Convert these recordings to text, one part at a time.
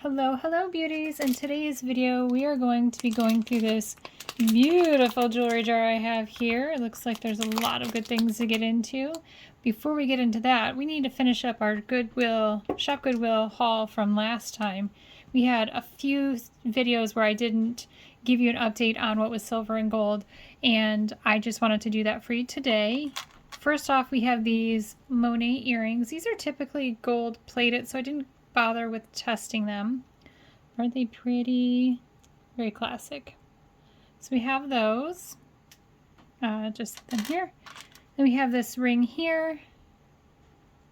Hello beauties. In today's video we are going to be going through this beautiful jewelry jar I have here. It looks like there's a lot of good things to get into. Before we get into that, we need to finish up our Shop Goodwill haul from last time. We had a few videos where I didn't give you an update on what was silver and gold, and I just wanted to do that for you today. First off, we have these Monet earrings. These are typically gold plated, so I didn't bother with testing them. Aren't they pretty? Very classic. So we have those, just in here. Then we have this ring here.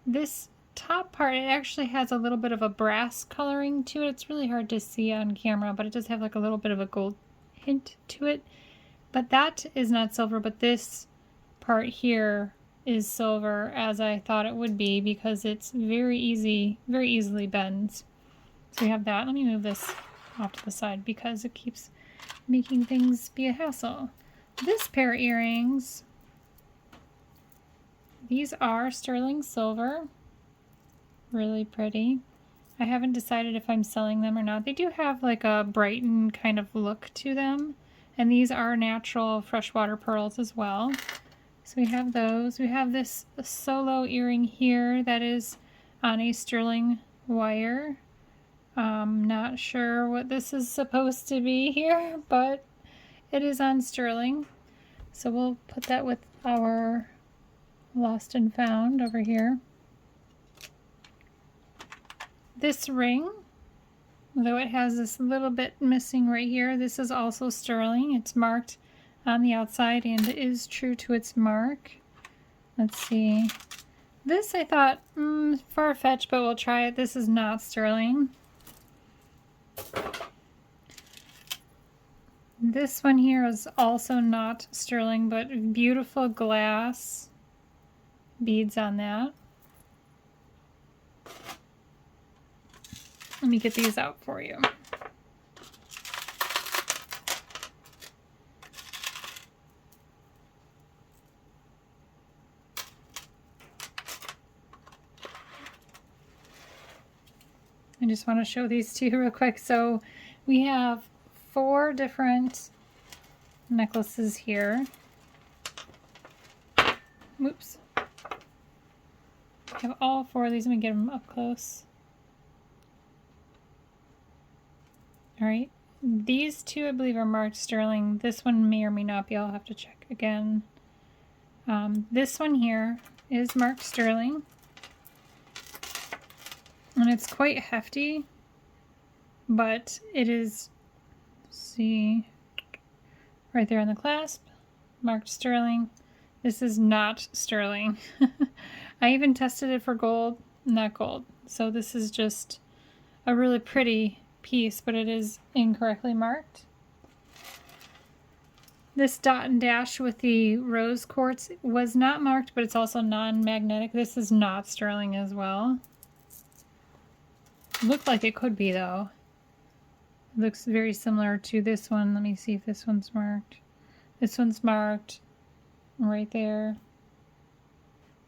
This top part, it actually has a little bit of a brass coloring to it. It's really hard to see on camera, but it does have like a little bit of a gold hint to it. But that is not silver, but this part here is silver, as I thought it would be, because it's very easily bends. So we have that. Let me move this off to the side because it keeps making things be a hassle. This pair of earrings, these are sterling silver. Really pretty. I haven't decided if I'm selling them or not. They do have like a Brighton kind of look to them, and these are natural freshwater pearls as well. So we have those. We have this solo earring here that is on a sterling wire. Not sure what this is supposed to be here, but it is on sterling. So we'll put that with our lost and found over here. This ring, though it has this little bit missing right here, this is also sterling. It's marked on the outside and it is true to its mark. Let's see. This I thought, far-fetched, but we'll try it. This is not sterling. This one here is also not sterling, but beautiful glass beads on that. Let me get these out for you. I just want to show these to you real quick. So we have 4 different necklaces here. Oops. I have all 4 of these. Let me get them up close. Alright. These 2 I believe are marked sterling. This one may or may not be. I'll have to check again. This one here is marked sterling. And it's quite hefty, but it is, see, right there on the clasp, marked sterling. This is not sterling. I even tested it for gold, not gold. So this is just a really pretty piece, but it is incorrectly marked. This dot and dash with the rose quartz was not marked, but it's also non-magnetic. This is not sterling as well. Looked like it could be though. It looks very similar to this one. Let me see if this one's marked. This one's marked right there.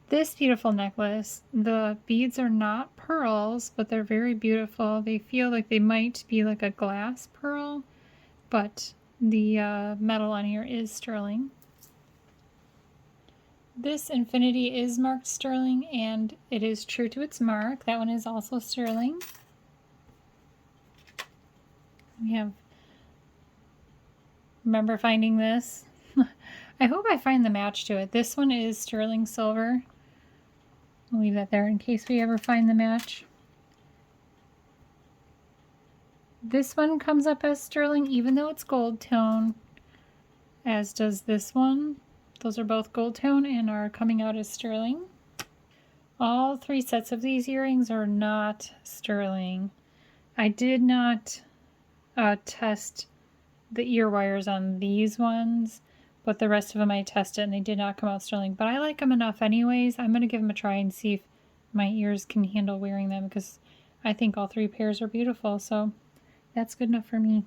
This beautiful necklace, the beads are not pearls, but they're very beautiful. They feel like they might be like a glass pearl, but the metal on here is sterling. This infinity is marked sterling, and it is true to its mark. That one is also sterling. We have, remember finding this? I hope I find the match to it. This one is sterling silver. I'll leave that there in case we ever find the match. This one comes up as sterling even though it's gold tone, as does this one. Those are both gold tone and are coming out as sterling. All 3 sets of these earrings are not sterling. I did not test the ear wires on these ones, but the rest of them I tested and they did not come out sterling. But I like them enough anyways. I'm going to give them a try and see if my ears can handle wearing them, because I think all 3 pairs are beautiful, so that's good enough for me.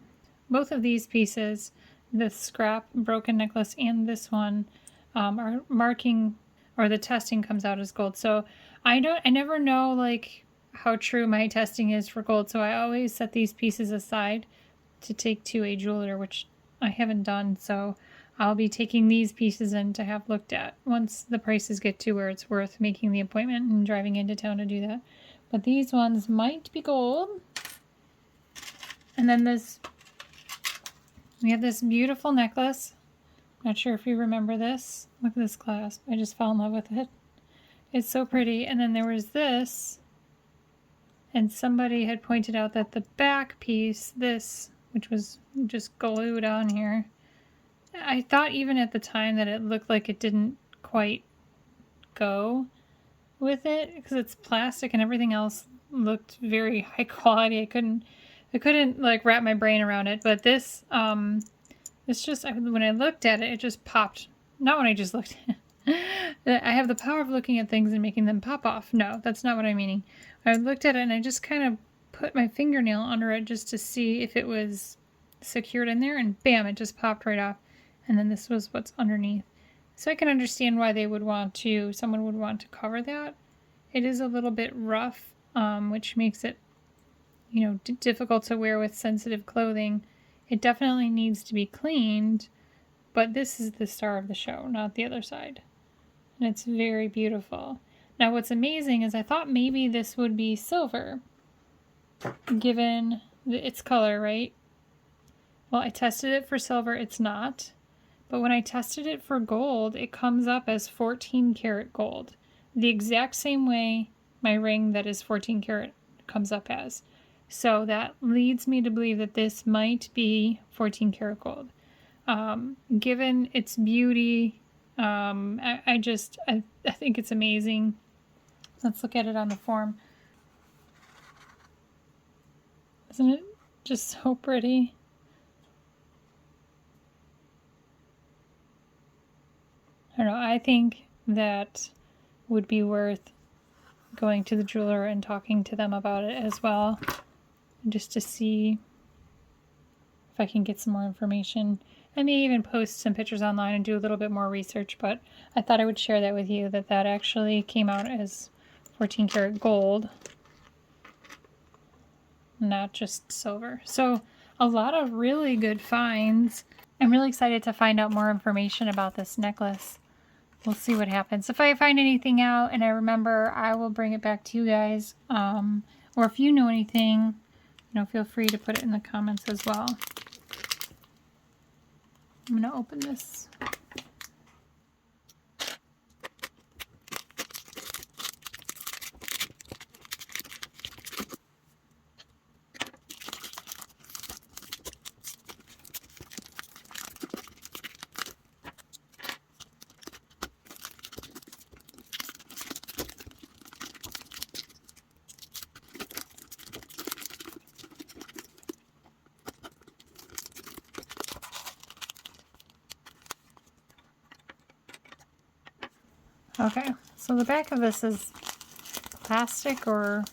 Both of these pieces, the scrap broken necklace and this one, are marking, or the testing comes out as gold. So I never know like how true my testing is for gold. So I always set these pieces aside to take to a jeweler, which I haven't done. So I'll be taking these pieces in to have looked at once the prices get to where it's worth making the appointment and driving into town to do that. But these ones might be gold. And then we have this beautiful necklace. Not sure if you remember this. Look at this clasp. I just fell in love with it. It's so pretty. And then there was this. And somebody had pointed out that the back piece, this, which was just glued on here, I thought even at the time that it looked like it didn't quite go with it because it's plastic and everything else looked very high quality. I couldn't like wrap my brain around it, but this it's just, when I looked at it, it just popped. Not when I just looked at it. I have the power of looking at things and making them pop off. No, that's not what I'm meaning. I looked at it and I just kind of put my fingernail under it just to see if it was secured in there, and bam, it just popped right off. And then this was what's underneath. So I can understand why someone would want to cover that. It is a little bit rough, which makes it, difficult to wear with sensitive clothing. It definitely needs to be cleaned, but this is the star of the show, not the other side. And it's very beautiful. Now what's amazing is I thought maybe this would be silver, given its color, right? Well, I tested it for silver, it's not. But when I tested it for gold, it comes up as 14 karat gold. The exact same way my ring that is 14 karat comes up as. So that leads me to believe that this might be 14 karat gold. Given its beauty, I think it's amazing. Let's look at it on the form. Isn't it just so pretty? I don't know, I think that would be worth going to the jeweler and talking to them about it as well, just to see if I can get some more information. I may even post some pictures online and do a little bit more research, but I thought I would share that with you, that actually came out as 14 karat gold, not just silver. So a lot of really good finds. I'm really excited to find out more information about this necklace. We'll see what happens. If I find anything out and I remember, I will bring it back to you guys. Or if you know anything, feel free to put it in the comments as well. I'm going to open this. Okay, so the back of this is plastic, or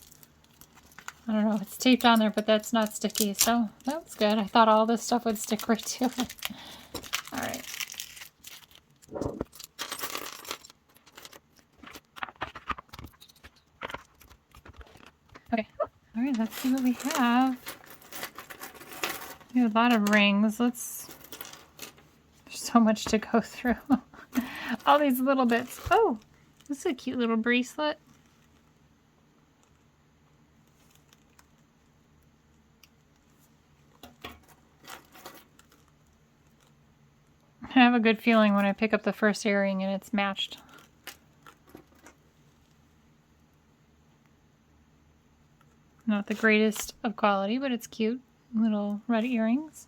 I don't know, it's taped on there, but that's not sticky, so that was good. I thought all this stuff would stick right to it. All right. Okay, all right, let's see what we have. We have a lot of rings. There's so much to go through. All these little bits. Oh, this is a cute little bracelet. I have a good feeling when I pick up the first earring and it's matched. Not the greatest of quality, but it's cute. Little red earrings.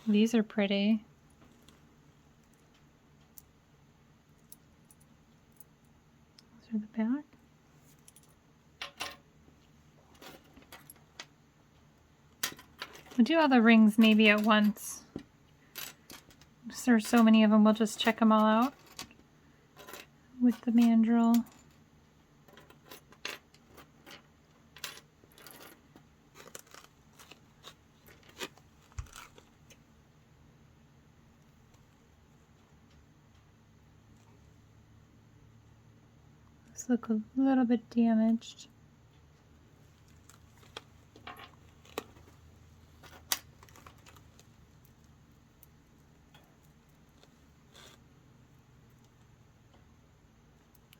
These are pretty. Those are the back. We'll do all the rings maybe at once. There's so many of them, we'll just check them all out with the mandrel. Those look a little bit damaged.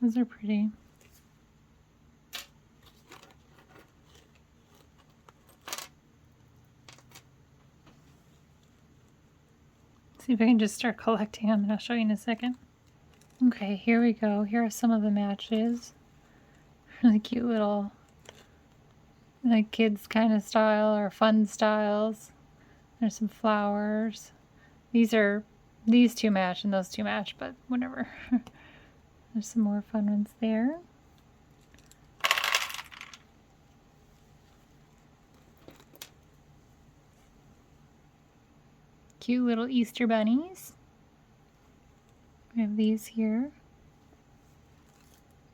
Those are pretty. See if I can just start collecting them, and I'll show you in a second. Okay, here we go. Here are some of the matches. Really cute little, like, kids kind of style or fun styles. There's some flowers. These two match and those two match, but whatever. There's some more fun ones there. Cute little Easter bunnies. We have these here.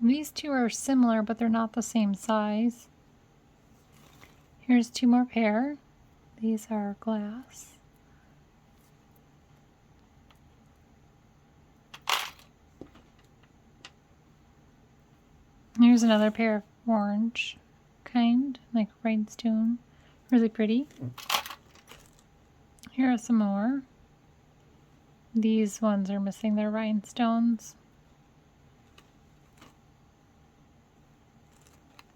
These two are similar, but they're not the same size. Here's two more pair. These are glass. Here's another pair of orange kind, like rhinestone. Really pretty. Here are some more. These ones are missing their rhinestones.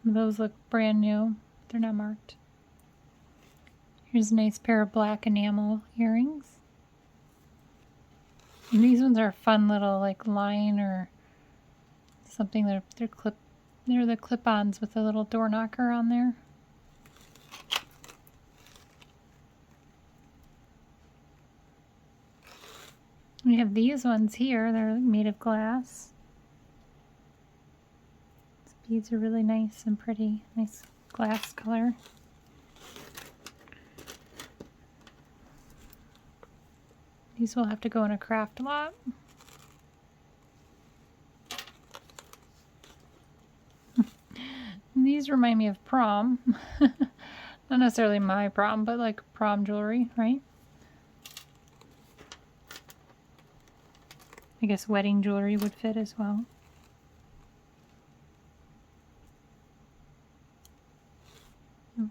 Those look brand new. They're not marked. Here's a nice pair of black enamel earrings. And these ones are fun little, like, line or something. They're the clip-ons with a little door knocker on there. We have these ones here. They're made of glass. These beads are really nice and pretty. Nice glass color. These will have to go in a craft lot. These remind me of prom. Not necessarily my prom, but like prom jewelry, right? I guess wedding jewelry would fit as well.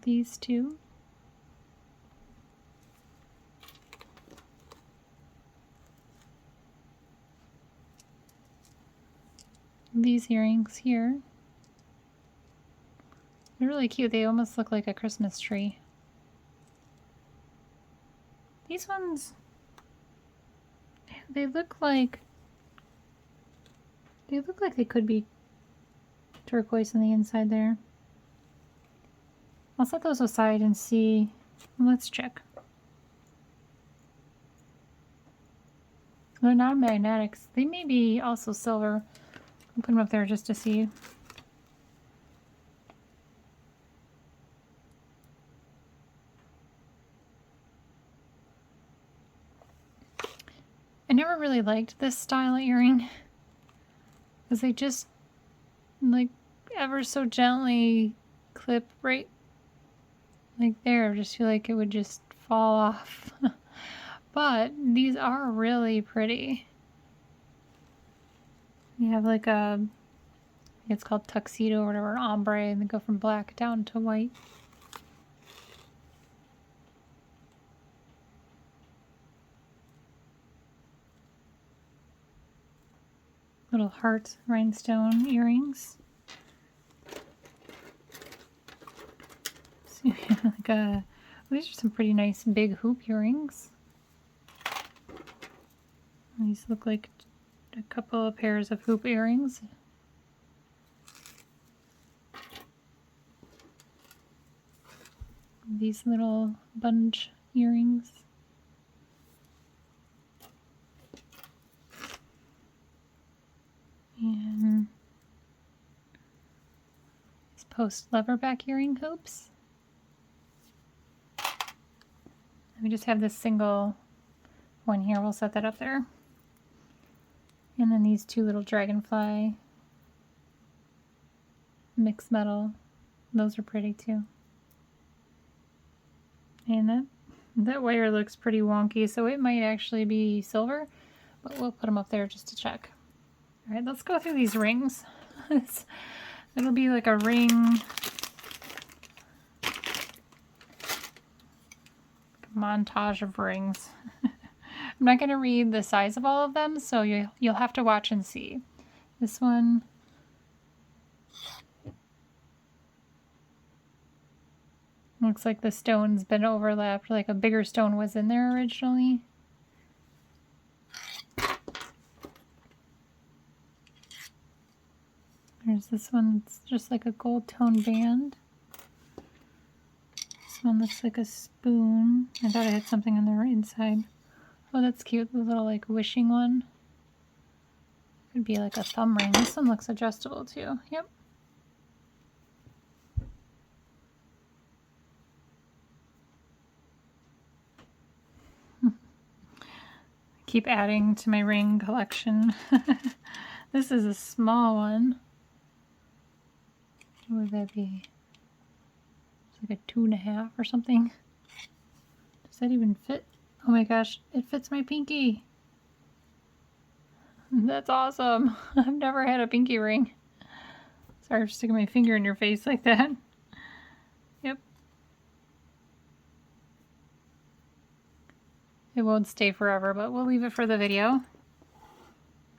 These two. These earrings here. They're really cute. They almost look like a Christmas tree. These ones, they look like they could be turquoise on the inside there. I'll set those aside and see. Let's check. They're not magnetics. They may be also silver. I'll put them up there just to see. I never really liked this style of earring because they just, like, ever so gently clip right like there. I just feel like it would just fall off. But these are really pretty. You have like a, it's called tuxedo or whatever, ombre, and they go from black down to white. Little heart rhinestone earrings. So like these are some pretty nice big hoop earrings. These look like a couple of pairs of hoop earrings. These little bunch earrings. And these post leverback earring hoops. We just have this single one here. We'll set that up there. And then these two little dragonfly mixed metal. Those are pretty too. And that wire looks pretty wonky, so it might actually be silver, but we'll put them up there just to check. All right, let's go through these rings. It'll be like a ring montage of rings. I'm not going to read the size of all of them, so you'll have to watch and see. This one, looks like the stone's been overlapped, like a bigger stone was in there originally. There's this one, it's just like a gold tone band. This one looks like a spoon. I thought I had something on the right inside. Oh, that's cute, the little like wishing one. Could be like a thumb ring. This one looks adjustable too. Yep. Keep adding to my ring collection. This is a small one. What would that be? It's like a 2.5 or something. Does that even fit? Oh my gosh, it fits my pinky. That's awesome. I've never had a pinky ring. Sorry for sticking my finger in your face like that. Yep. It won't stay forever, but we'll leave it for the video.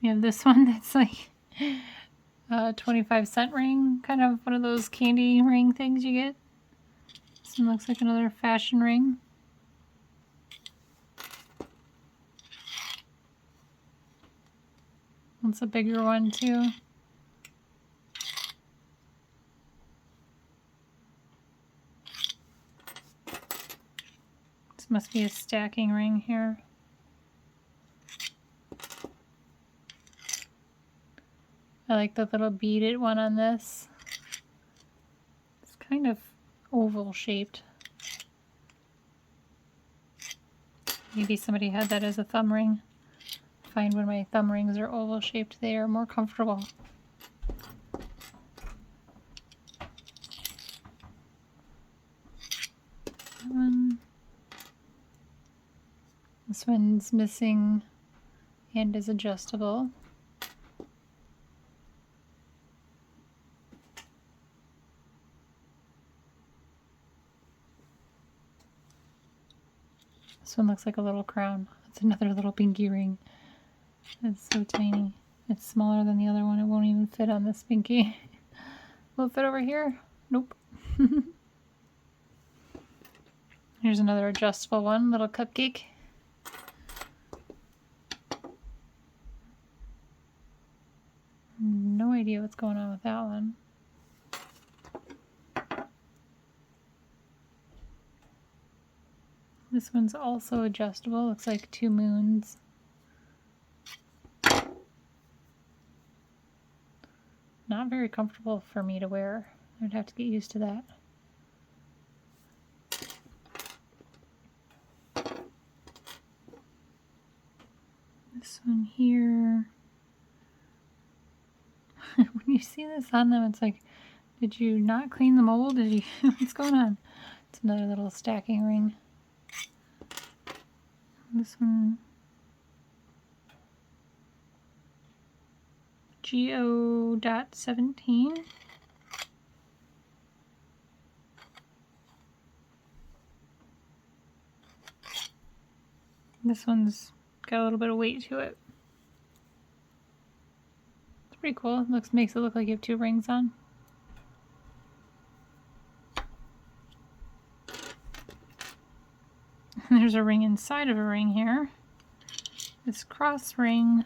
We have this one that's like a 25-cent ring, kind of one of those candy ring things you get. This one looks like another fashion ring. It's a bigger one too. This must be a stacking ring here. I like the little beaded one on this. It's kind of oval shaped. Maybe somebody had that as a thumb ring. I find when my thumb rings are oval shaped, they are more comfortable. This one's missing and is adjustable. This one looks like a little crown. It's another little pinky ring. It's so tiny. It's smaller than the other one. It won't even fit on this pinky. Will it fit over here? Nope. Here's another adjustable one, little cupcake. No idea what's going on with that one. This one's also adjustable. Looks like 2 moons. Not very comfortable for me to wear. I'd have to get used to that. This one here. When you see this on them, it's like, did you not clean the mold? Did you? What's going on? It's another little stacking ring. This one, Go.17. This one's got a little bit of weight to it. It's pretty cool. It makes it look like you have 2 rings on. There's a ring inside of a ring here. This cross ring.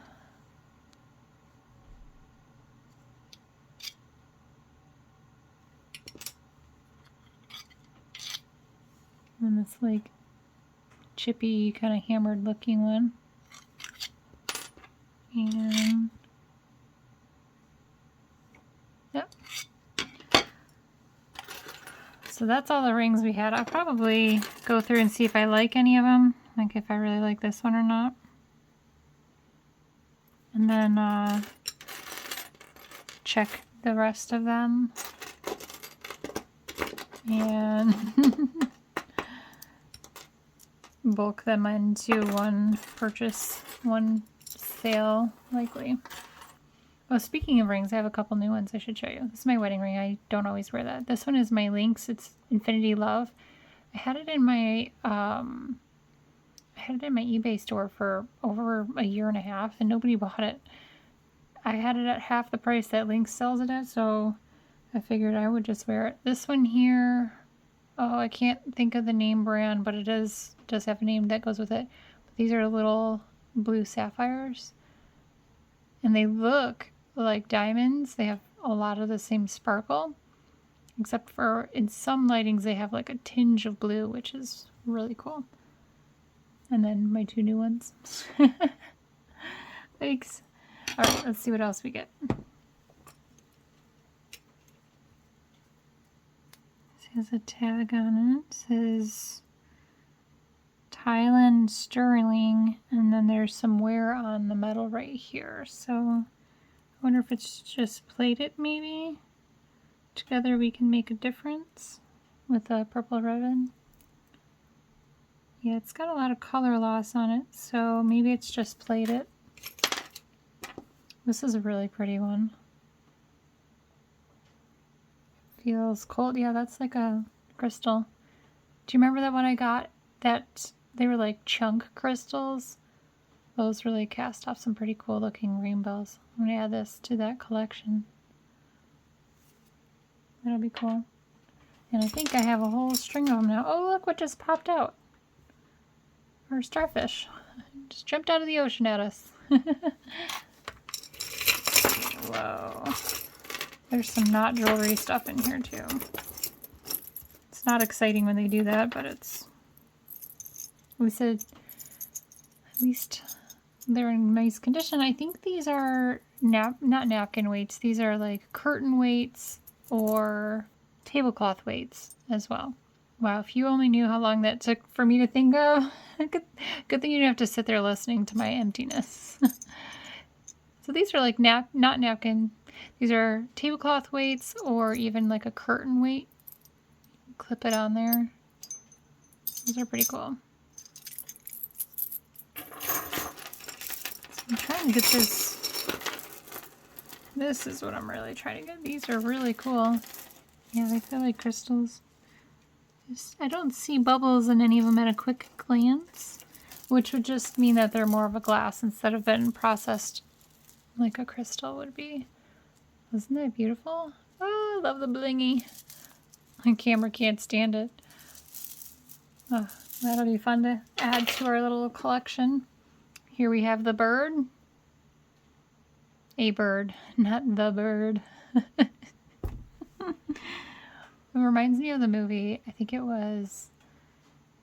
And this like chippy, kind of hammered looking one. And yep. So that's all the rings we had. I'll probably go through and see if I like any of them, like if I really like this one or not. And then check the rest of them. And bulk them into one purchase, one sale likely. Oh, speaking of rings, I have a couple new ones I should show you. This is my wedding ring. I don't always wear that. This one is my Lynx. It's Infinity Love. I had it in my eBay store for over a year and a half, and nobody bought it. I had it at half the price that Lynx sells it at, so I figured I would just wear it. This one here, oh, I can't think of the name brand, but it does have a name that goes with it. But these are little blue sapphires, and they look like diamonds. They have a lot of the same sparkle, except for in some lightings they have like a tinge of blue, which is really cool. And then my two new ones. Thanks. All right, let's see what else we get. This has a tag on it. It says Thailand Sterling, and then there's some wear on the metal right here. So I wonder if it's just plated maybe. Together we can make a difference with a purple ribbon. Yeah, it's got a lot of color loss on it, so maybe it's just plated. This is a really pretty one. Feels cold. Yeah, that's like a crystal. Do you remember that one I got? That they were like chunk crystals. Those really cast off some pretty cool looking rainbows. I'm gonna add this to that collection. That'll be cool. And I think I have a whole string of them now. Oh, look what just popped out. Or starfish. Just jumped out of the ocean at us. Whoa. There's some not jewelry stuff in here too. It's not exciting when they do that, but it's... We said at least they're in nice condition. I think these are not napkin weights. These are like curtain weights or tablecloth weights as well. Wow, if you only knew how long that took for me to think of. Good thing you didn't have to sit there listening to my emptiness. So these are like not napkin. These are tablecloth weights or even like a curtain weight. Clip it on there. Those are pretty cool. So I'm trying to get this. This is what I'm really trying to get. These are really cool. Yeah, they feel like crystals. I don't see bubbles in any of them at a quick glance, which would just mean that they're more of a glass instead of been processed like a crystal would be. Isn't that beautiful? Oh, I love the blingy. My camera can't stand it. Oh, that'll be fun to add to our little collection. Here we have the bird. A bird, not the bird. It reminds me of the movie, I think it was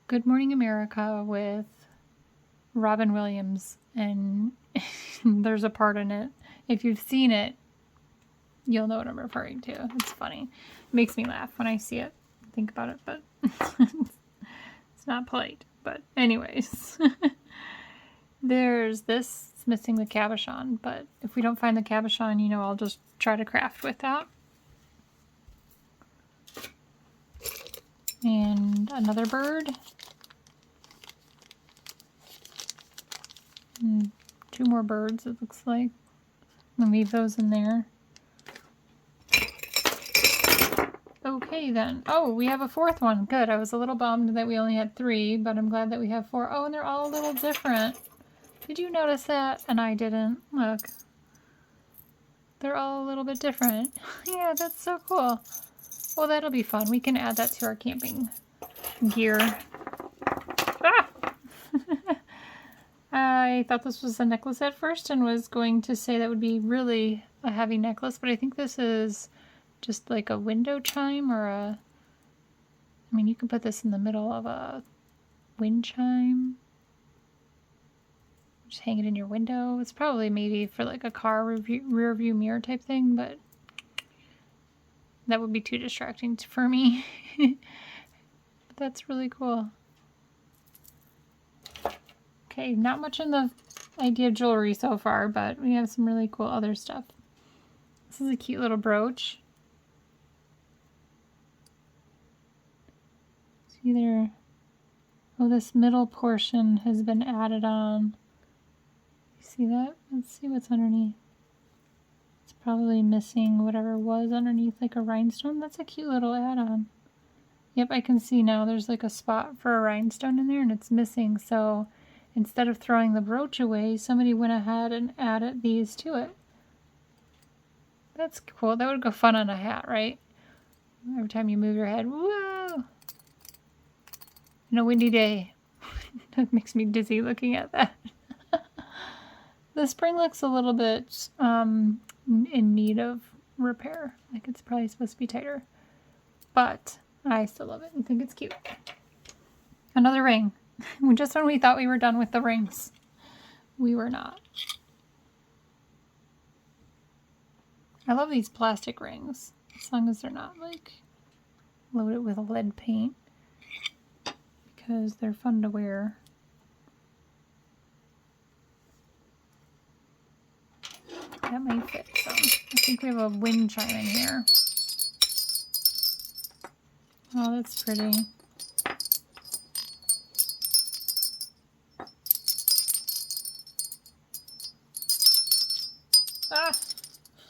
Good Morning America with Robin Williams, and there's a part in it. If you've seen it, you'll know what I'm referring to. It's funny. It makes me laugh when I see it, think about it, but it's not polite. But anyways, there's this. It's missing the cabochon, but if we don't find the cabochon, you know, I'll just try to craft with that. And another bird. And two more birds, it looks like. I'm gonna leave those in there. Okay then. Oh, we have a fourth one. Good. I was a little bummed that we only had 3, but I'm glad that we have 4. Oh, and they're all a little different. Did you notice that? And I didn't. Look. They're all a little bit different. Yeah, that's so cool. Well, that'll be fun. We can add that to our camping gear. Ah! I thought this was a necklace at first and was going to say that would be really a heavy necklace, but I think this is just like a window chime or a... I mean, you can put this in the middle of a wind chime. Just hang it in your window. It's probably maybe for like a car rear view mirror type thing, but that would be too distracting for me. But that's really cool. Okay, not much in the idea of jewelry so far, but we have some really cool other stuff. This is a cute little brooch. See there? Oh, this middle portion has been added on. You see that? Let's see what's underneath. probably missing whatever was underneath, like a rhinestone. That's a cute little add-on. Yep, I can see now there's like a spot for a rhinestone in there and it's missing. So instead of throwing the brooch away, somebody went ahead and added these to it. That's cool. That would go fun on a hat, right? Every time you move your head, whoa! In a windy day. That makes me dizzy looking at that. The spring looks a little bit in need of repair. Like it's probably supposed to be tighter. But I still love it and think it's cute. Another ring. Just when we thought we were done with the rings, we were not. I love these plastic rings, as long as they're not like loaded with lead paint, because they're fun to wear. That might fit some. I think we have a wind chime in here. Oh, that's pretty. Ah,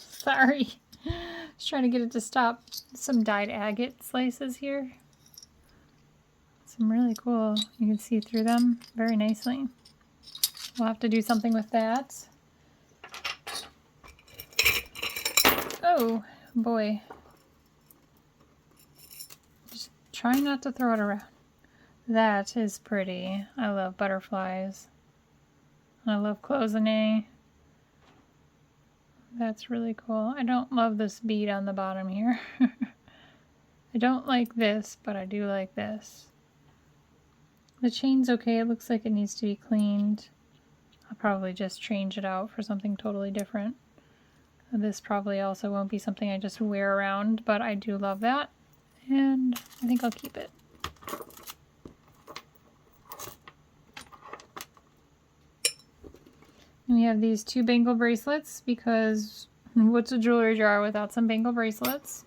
sorry. I was trying to get it to stop. Some dyed agate slices here. Some really cool. You can see through them very nicely. We'll have to do something with that. Oh, boy. Just try not to throw it around. That is pretty. I love butterflies. I love cloisonne. That's really cool. I don't love this bead on the bottom here. I don't like this, but I do like this. The chain's okay. It looks like it needs to be cleaned. I'll probably just change it out for something totally different. This probably also won't be something I just wear around, but I do love that. And I think I'll keep it. And we have these 2 bangle bracelets because what's a jewelry jar without some bangle bracelets?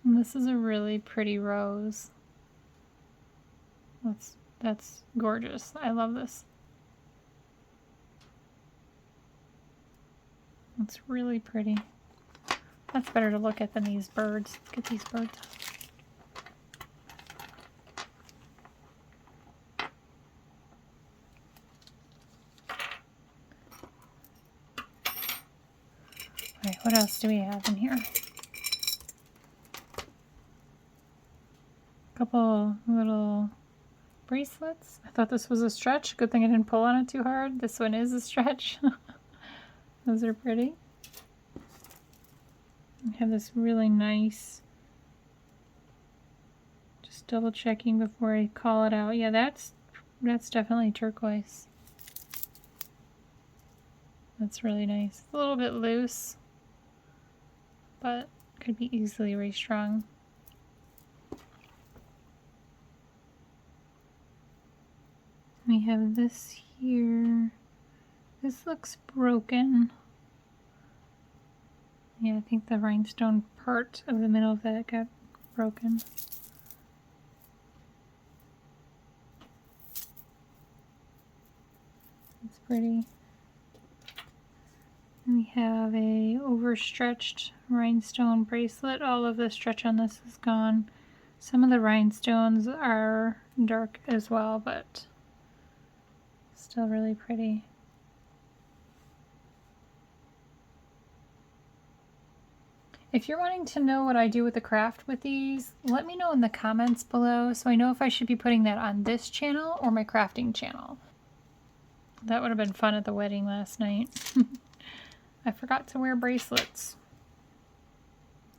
And this is a really pretty rose. That's gorgeous. I love this. It's really pretty. That's better to look at than these birds. Let's get these birds out. Alright, what else do we have in here? A couple little bracelets. I thought this was a stretch. Good thing I didn't pull on it too hard. This one is a stretch. Those are pretty. We have this really nice, just double checking before I call it out. Yeah, that's definitely turquoise. That's really nice. It's a little bit loose, but could be easily restrung. We have this here. This looks broken. Yeah, I think the rhinestone part of the middle of that got broken. It's pretty. And we have a overstretched rhinestone bracelet. All of the stretch on this is gone. Some of the rhinestones are dark as well, but still really pretty. If you're wanting to know what I do with the craft with these, let me know in the comments below so I know if I should be putting that on this channel or my crafting channel. That would have been fun at the wedding last night. I forgot to wear bracelets.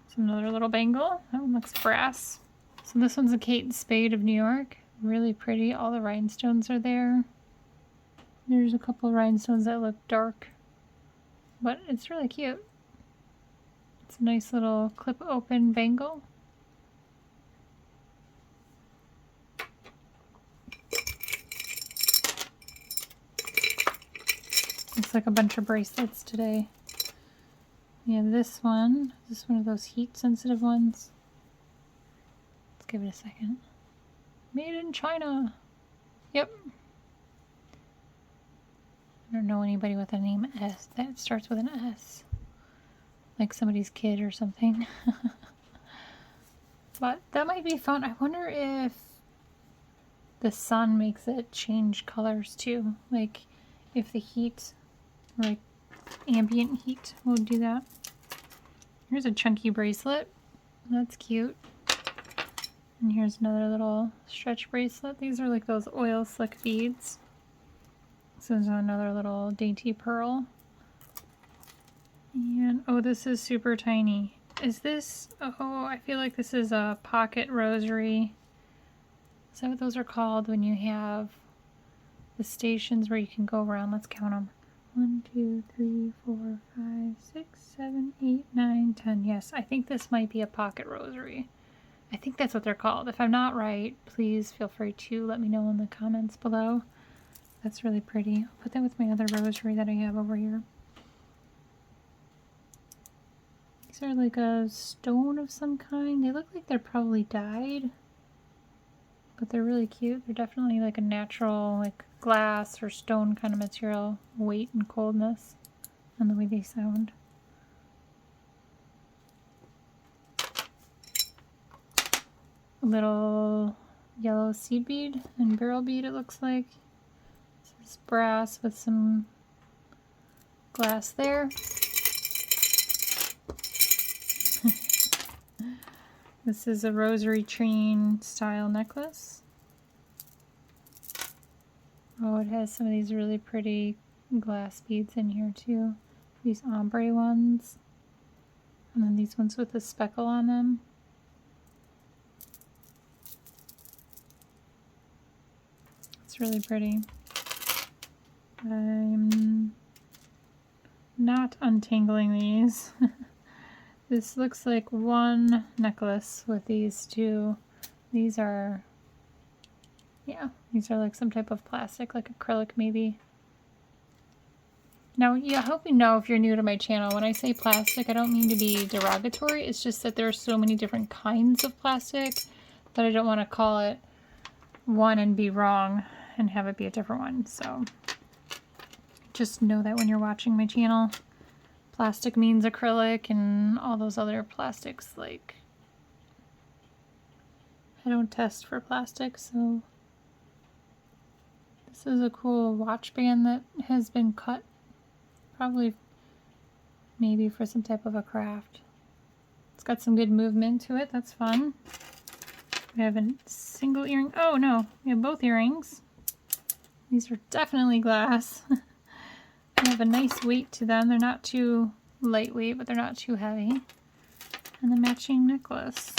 So another little bangle. That one looks brass. So this one's a Kate Spade of New York. Really pretty. All the rhinestones are there. There's a couple rhinestones that look dark, but it's really cute. It's a nice little clip open bangle. Looks like a bunch of bracelets today. We have this one. This is one of those heat sensitive ones. Let's give it a second. Made in China. Yep. I don't know anybody with a name S that starts with an S. Like somebody's kid or something. But that might be fun. I wonder if the sun makes it change colors too. Like if the heat, like ambient heat, will do that. Here's a chunky bracelet. That's cute. And here's another little stretch bracelet. These are like those oil slick beads. This is another little dainty pearl. And oh, this is super tiny. Is this, oh, I feel like this is a pocket rosary. Is that what those are called when you have the stations where you can go around? Let's count them. 1, 2, 3, 4, 5, 6, 7, 8, 9, 10. Yes, I think this might be a pocket rosary. I think that's what they're called. If I'm not right, please feel free to let me know in the comments below. That's really pretty. I'll put that with my other rosary that I have over here. These are like a stone of some kind. They look like they're probably dyed, but they're really cute. They're definitely like a natural, like glass or stone kind of material, weight and coldness, and the way they sound. A little yellow seed bead and barrel bead, it looks like. This is brass with some glass there. This is a rosary chain style necklace. Oh, it has some of these really pretty glass beads in here too. These ombre ones. And then these ones with a speckle on them. It's really pretty. I'm not untangling these. This looks like one necklace with these two. These are, yeah, these are like some type of plastic, like acrylic maybe. Now, yeah, I hope you know if you're new to my channel, when I say plastic, I don't mean to be derogatory. It's just that there are so many different kinds of plastic that I don't want to call it one and be wrong and have it be a different one. So just know that when you're watching my channel. Plastic means acrylic and all those other plastics, like, I don't test for plastic, so this is a cool watch band that has been cut, probably maybe for some type of a craft. It's got some good movement to it, that's fun. We have a single earring, oh no, we have both earrings. These are definitely glass. They have a nice weight to them. They're not too lightweight, but they're not too heavy. And the matching necklace.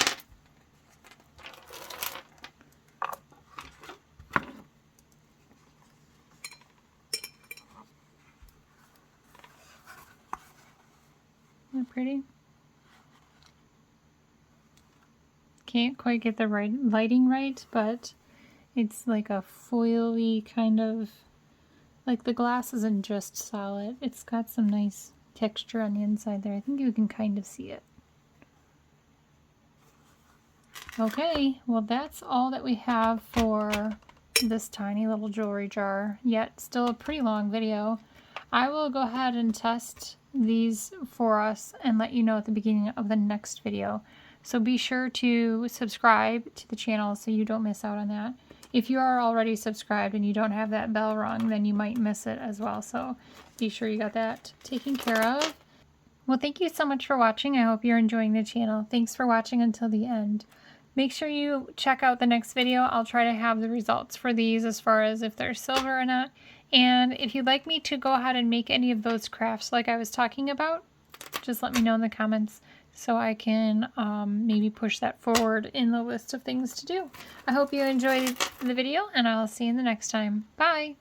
Isn't that pretty? Can't quite get the right lighting right, but it's like a foily kind of, like the glass isn't just solid. It's got some nice texture on the inside there. I think you can kind of see it. Okay, well that's all that we have for this tiny little jewelry jar, yet still a pretty long video. I will go ahead and test these for us and let you know at the beginning of the next video. So be sure to subscribe to the channel so you don't miss out on that. If you are already subscribed and you don't have that bell rung, then you might miss it as well. So be sure you got that taken care of. Well, thank you so much for watching. I hope you're enjoying the channel. Thanks for watching until the end. Make sure you check out the next video. I'll try to have the results for these as far as if they're silver or not. And if you'd like me to go ahead and make any of those crafts like I was talking about, just let me know in the comments so I can maybe push that forward in the list of things to do. I hope you enjoyed the video, and I'll see you in the next time. Bye!